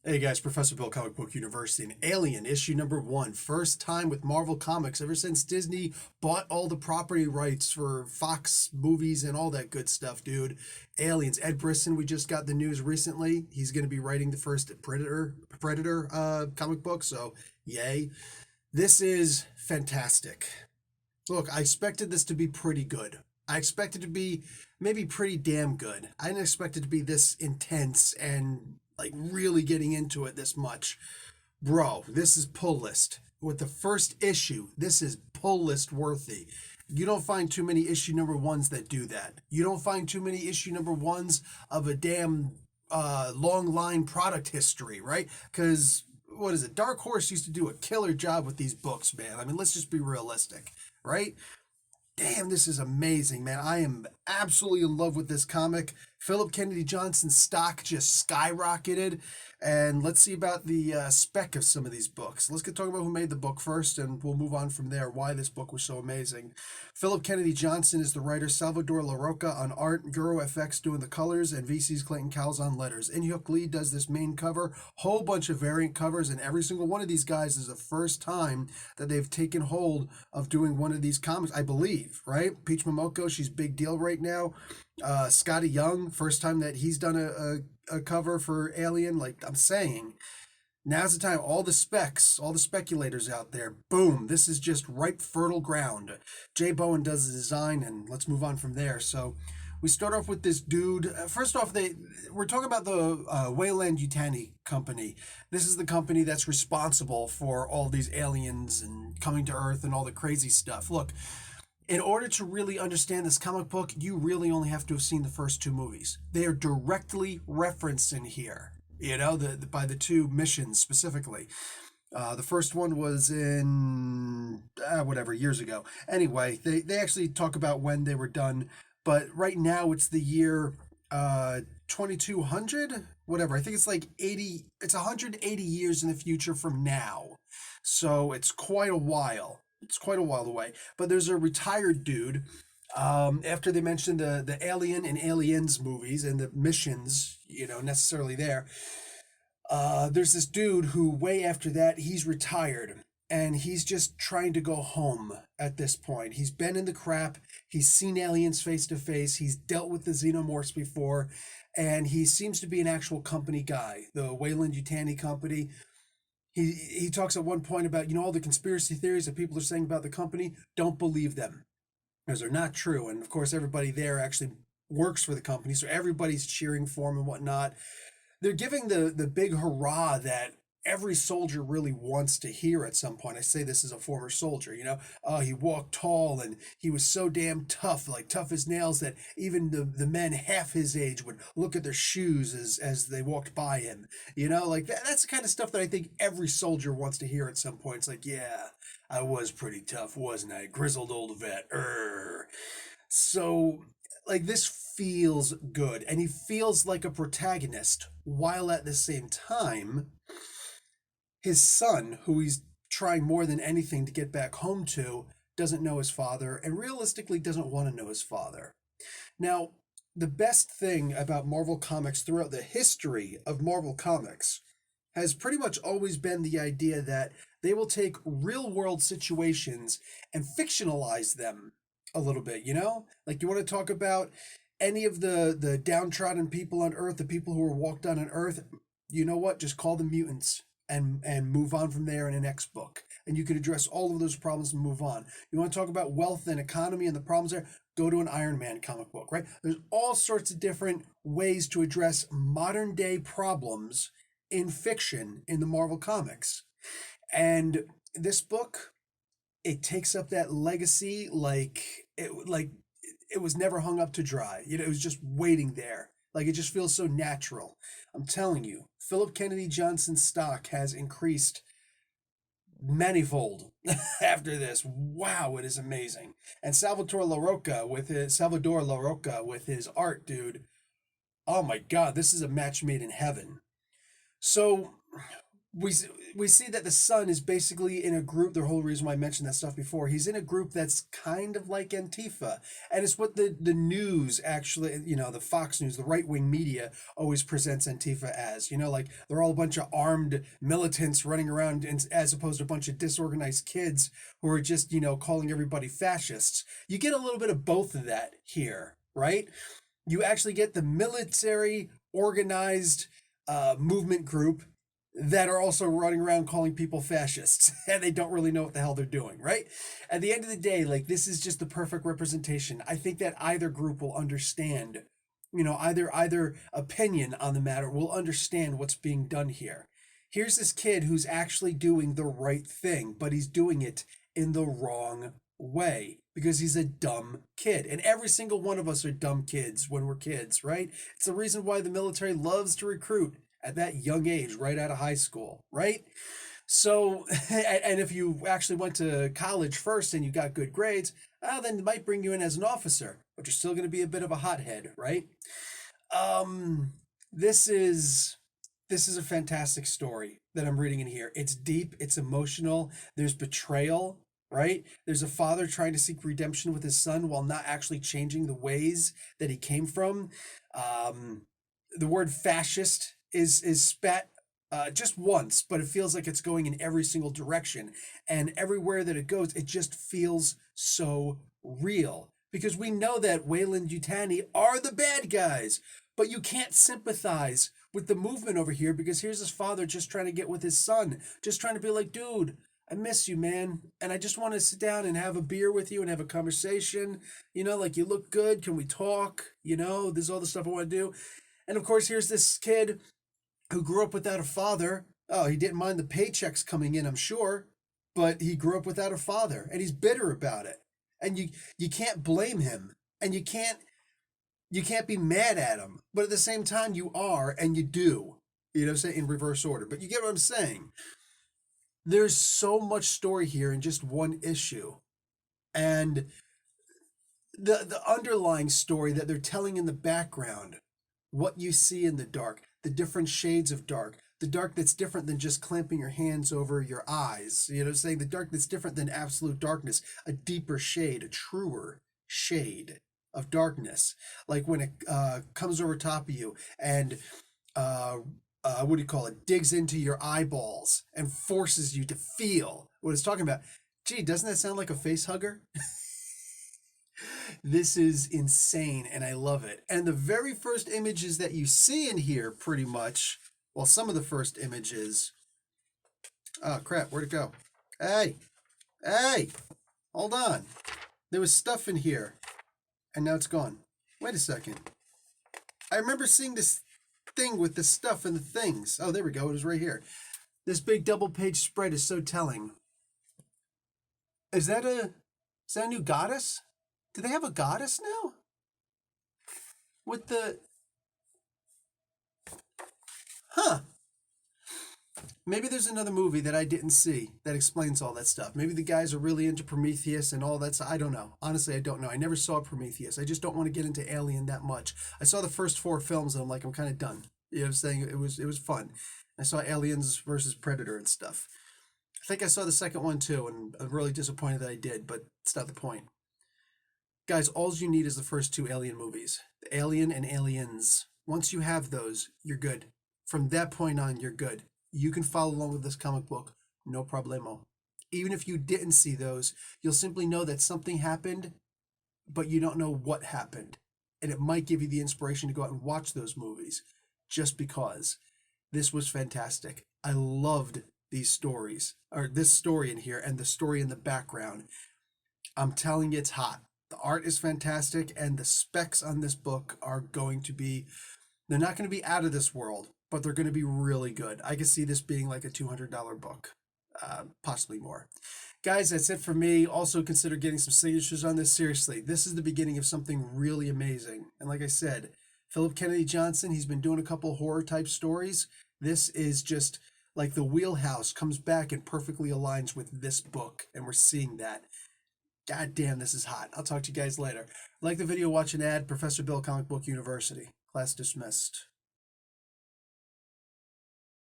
Hey guys, Professor Bill, Comic Book University, and Alien issue number one. First time with Marvel Comics ever since Disney bought all the property rights for Fox movies and all that good stuff, dude. Aliens. Ed Brisson, we just got the news recently. He's going to be writing the first Predator comic book, so yay. This is fantastic. Look, I expected this to be pretty good. I expected it to be maybe pretty damn good. I didn't expect it to be this intense and like really getting into it this much. Bro, this is pull list. With the first issue, this is pull list worthy. You don't find too many issue number ones that do that. You don't find too many issue number ones of a damn long line product history, right? Because what is it? Dark Horse used to do a killer job with these books, man. I mean, let's just be realistic, right? Damn, this is amazing, man. I am absolutely in love with this comic. Philip Kennedy Johnson's stock just skyrocketed. And let's see about the spec of some of these books. Let's get talking about who made the book first, and we'll move on from there, why this book was so amazing. Philip Kennedy Johnson is the writer, Salvador Larroca on art, Guru-eFX doing the colors, and VC's Clayton Cowles on letters. In-Hyuk Lee does this main cover, whole bunch of variant covers, and every single one of these guys is the first time that they've taken hold of doing one of these comics, I believe, right? Peach Momoko, she's big deal right now. Scotty Young, first time that he's done a cover for Alien. Like I'm saying, now's the time. All the specs, all the speculators out there, boom, this is just ripe, fertile ground. Jay Bowen does the design, and let's move on from there. So we start off with this dude. First off, we're talking about the Weyland-Yutani company. This is the company that's responsible for all these aliens and coming to Earth and all the crazy stuff. Look, in order to really understand this comic book, you really only have to have seen the first two movies. They are directly referenced in here, you know, by the two missions specifically. The first one was in, whatever, years ago. Anyway, they actually talk about when they were done, but right now it's the year 2200, whatever. I think it's like 80, it's 180 years in the future from now. So it's quite a while. It's quite a while away. But there's a retired dude. After they mentioned the Alien and Aliens movies and the missions, you know, necessarily there, there's this dude who, way after that, he's retired. And he's just trying to go home at this point. He's been in the crap. He's seen aliens face to face. He's dealt with the xenomorphs before. And he seems to be an actual company guy, the Weyland-Yutani company. He talks at one point about, you know, all the conspiracy theories that people are saying about the company. Don't believe them, because they're not true. And of course, everybody there actually works for the company, so everybody's cheering for him and whatnot. They're giving the big hurrah that every soldier really wants to hear at some point. I say this as a former soldier, you know. He walked tall and he was so damn tough, like tough as nails, that even the men half his age would look at their shoes as they walked by him. You know, like that's the kind of stuff that I think every soldier wants to hear at some point. It's like, yeah, I was pretty tough, wasn't I? Grizzled old vet. So, like, this feels good, and he feels like a protagonist, while at the same time his son, who he's trying more than anything to get back home to, doesn't know his father and realistically doesn't want to know his father. Now, the best thing about Marvel Comics throughout the history of Marvel Comics has pretty much always been the idea that they will take real world situations and fictionalize them a little bit, you know? Like, you want to talk about any of the downtrodden people on Earth, the people who were walked on Earth, you know what? Just call them mutants and move on from there in the next book. And you can address all of those problems and move on. You want to talk about wealth and economy and the problems there? Go to an Iron Man comic book, right? There's all sorts of different ways to address modern day problems in fiction in the Marvel Comics. And this book, it takes up that legacy like it was never hung up to dry. You know, it was just waiting there. Like, it just feels so natural. I'm telling you, Philip Kennedy Johnson's stock has increased manifold after this. Wow, it is amazing. And Salvador Larroca with his art, dude. Oh my God, this is a match made in heaven. So we we see that the son is basically in a group. The whole reason why I mentioned that stuff before, he's in a group that's kind of like Antifa, and it's what the news actually, the Fox News, the right wing media always presents Antifa as. Like they're all a bunch of armed militants running around, as opposed to a bunch of disorganized kids who are just calling everybody fascists. You get a little bit of both of that here, right? You actually get the military organized movement group that are also running around calling people fascists and they don't really know what the hell they're doing, right? At the end of the day, like, this is just the perfect representation. I think that either group will understand, either opinion on the matter will understand what's being done here. Here's this kid who's actually doing the right thing, but he's doing it in the wrong way because he's a dumb kid. And every single one of us are dumb kids when we're kids, right? It's the reason why the military loves to recruit at that young age, right out of high school, right? So, and if you actually went to college first and you got good grades, then they might bring you in as an officer, but you're still going to be a bit of a hothead, right? Um, this is a fantastic story that I'm reading in here. It's deep, it's emotional. There's betrayal, right? There's a father trying to seek redemption with his son while not actually changing the ways that he came from. Um, the word fascist is spat just once, but it feels like it's going in every single direction. And everywhere that it goes, it just feels so real. Because we know that Weyland-Yutani are the bad guys, but you can't sympathize with the movement over here because here's his father just trying to get with his son, just trying to be like, dude, I miss you, man. And I just want to sit down and have a beer with you and have a conversation. Like, you look good. Can we talk? This is all the stuff I want to do. And of course, here's this kid who grew up without a father. Oh, he didn't mind the paychecks coming in, I'm sure, but he grew up without a father and he's bitter about it. And you can't blame him, and you can't be mad at him, but at the same time you are, and you do. You know what I'm saying? In reverse order. But you get what I'm saying? There's so much story here in just one issue. And the underlying story that they're telling in the background, what you see in the dark, the different shades of dark, the dark that's different than just clamping your hands over your eyes. You know what I'm saying? The dark that's different than absolute darkness, a deeper shade, a truer shade of darkness. Like when it comes over top of you and what do you call it? Digs into your eyeballs and forces you to feel what it's talking about. Gee, doesn't that sound like a face hugger? This is insane and I love it. And the very first images that you see in here, pretty much, well, some of the first images. Oh, crap, where'd it go? Hey, hold on. There was stuff in here and now it's gone. Wait a second. I remember seeing this thing with the stuff and the things. Oh, there we go. It was right here. This big double page spread is so telling. Is that a new goddess? Do they have a goddess now? With the... Huh. Maybe there's another movie that I didn't see that explains all that stuff. Maybe the guys are really into Prometheus and all that stuff. I don't know. Honestly, I don't know. I never saw Prometheus. I just don't want to get into Alien that much. I saw the first 4 films and I'm like, I'm kind of done. You know what I'm saying? It was fun. I saw Aliens versus Predator and stuff. I think I saw the second one too, and I'm really disappointed that I did, but it's not the point. Guys, all you need is the first 2 Alien movies. The Alien and Aliens. Once you have those, you're good. From that point on, you're good. You can follow along with this comic book, no problemo. Even if you didn't see those, you'll simply know that something happened, but you don't know what happened. And it might give you the inspiration to go out and watch those movies, just because. This was fantastic. I loved these stories, or this story in here, and the story in the background. I'm telling you, it's hot. The art is fantastic, and the specs on this book are going to be, they're not going to be out of this world, but they're going to be really good. I can see this being like a $200 book, possibly more. Guys, that's it for me. Also consider getting some signatures on this. Seriously, this is the beginning of something really amazing. And like I said, Philip Kennedy Johnson, he's been doing a couple horror type stories. This is just like the wheelhouse comes back and perfectly aligns with this book, and we're seeing that. God damn, this is hot. I'll talk to you guys later. Like the video, watch an ad. Professor Bill, Comic Book University. Class dismissed.